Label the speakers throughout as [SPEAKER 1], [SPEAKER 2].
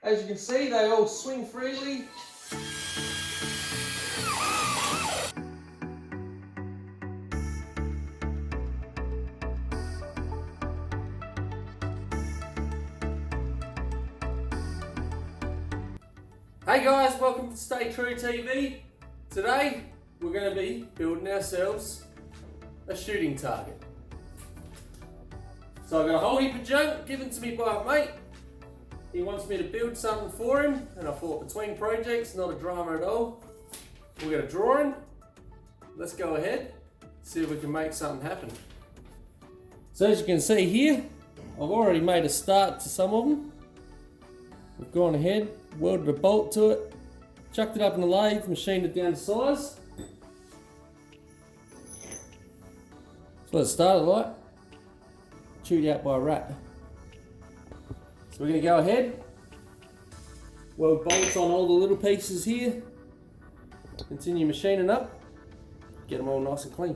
[SPEAKER 1] As you can see, they all swing freely. Hey guys, welcome to Stay True TV. Today we're going to be building ourselves a shooting target. So I've got a whole heap of junk given to me by a mate. He wants me to build something for him, and I thought between projects, not a drama at all. We've got a drawing. Let's go ahead, see if we can make something happen. So as you can see here, I've already made a start to some of them. We've gone ahead, welded a bolt to it, chucked it up in the lathe, machined it down to size. So let's start it like chewed out by a rat. So we're going to go ahead, weld bolts on all the little pieces here, continue machining up, get them all nice and clean.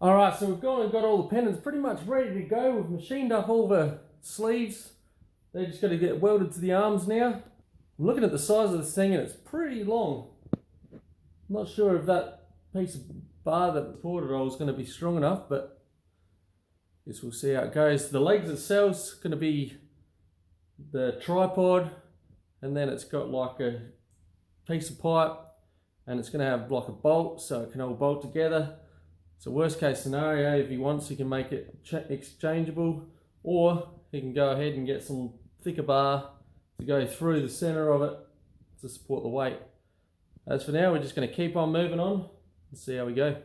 [SPEAKER 1] Alright, so we've gone and got all the pendants pretty much ready to go. We've machined up all the sleeves. They're just going to get welded to the arms now. I'm looking at the size of this thing and it's pretty long. I'm not sure if that piece of bar that supported it was going to be strong enough, but I guess we'll see how it goes. The legs itself is going to be the tripod, and then it's got like a piece of pipe and it's going to have a block of bolts so it can all bolt together. So worst case scenario, if he wants, he can make it exchangeable, or he can go ahead and get some thicker bar to go through the center of it to support the weight. As for now, we're just going to keep on moving on and see how we go.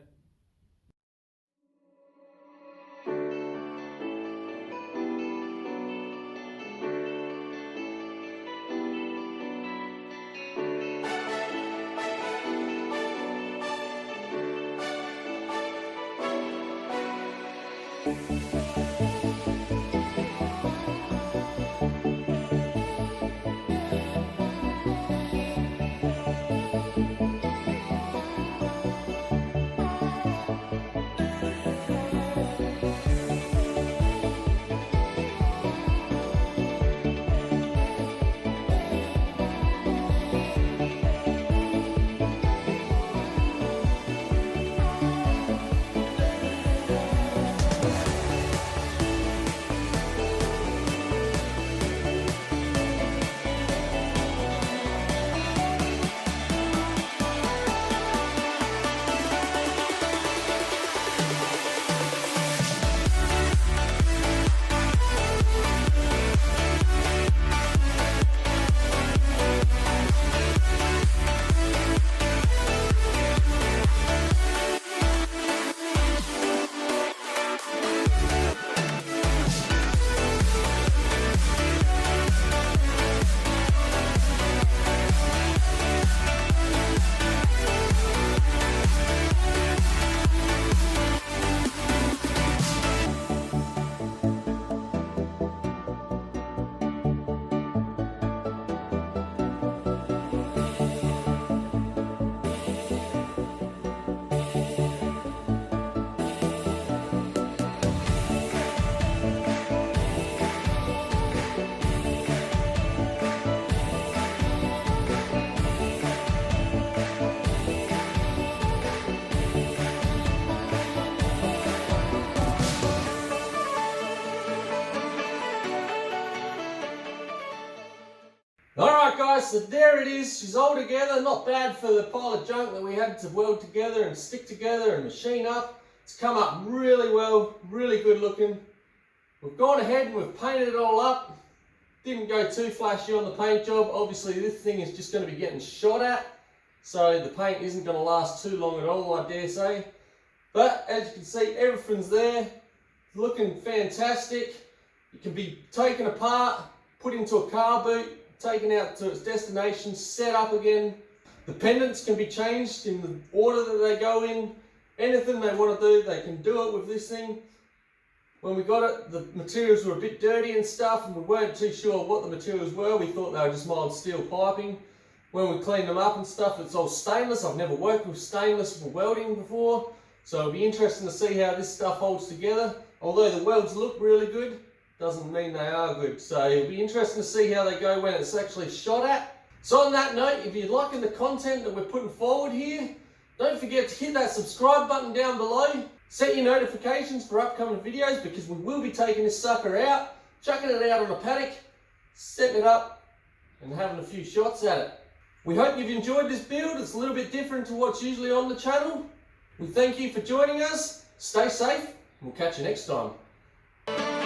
[SPEAKER 1] Alright guys, so there it is. She's all together. Not bad for the pile of junk that we had to weld together and stick together and machine up. It's come up really well, really good looking. We've gone ahead and we've painted it all up. Didn't go too flashy on the paint job. Obviously this thing is just going to be getting shot at, so the paint isn't going to last too long at all, I dare say. But as you can see, everything's there, looking fantastic. It can be taken apart, put into a car boot, taken out to its destination, set up again. The pendants can be changed in the order that they go in. Anything they want to do, they can do it with this thing. When we got it, the materials were a bit dirty and stuff, and we weren't too sure what the materials were. We thought they were just mild steel piping. When we cleaned them up and stuff, it's all stainless. I've never worked with stainless for welding before, so it'll be interesting to see how this stuff holds together. Although the welds look really good, doesn't mean they are good. So it'll be interesting to see how they go when it's actually shot at. So on that note, if you're liking the content that we're putting forward here, don't forget to hit that subscribe button down below. Set your notifications for upcoming videos, because we will be taking this sucker out, chucking it out on a paddock, setting it up and having a few shots at it. We hope you've enjoyed this build. It's a little bit different to what's usually on the channel. We thank you for joining us. Stay safe, and we'll catch you next time.